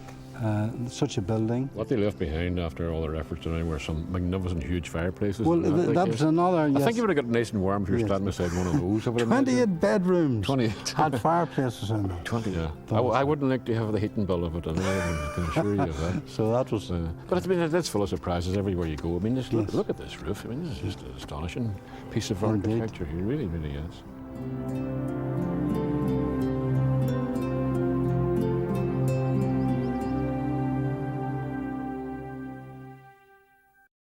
Speaker 4: such a building?
Speaker 1: What they left behind after all their efforts were some magnificent, huge fireplaces.
Speaker 4: Well, that was another. Yes.
Speaker 1: I think you would have got nice and warm if you were standing beside one of those.
Speaker 4: 28 bedrooms.
Speaker 1: 28
Speaker 4: had fireplaces in them.
Speaker 1: 20. Yeah. I wouldn't like to have the heating bill of it, I can assure you of that.
Speaker 4: So that was.
Speaker 1: But I mean, it's full of surprises everywhere you go. I mean, just look at this roof. I mean, this is just an astonishing piece of architecture. It really, really is.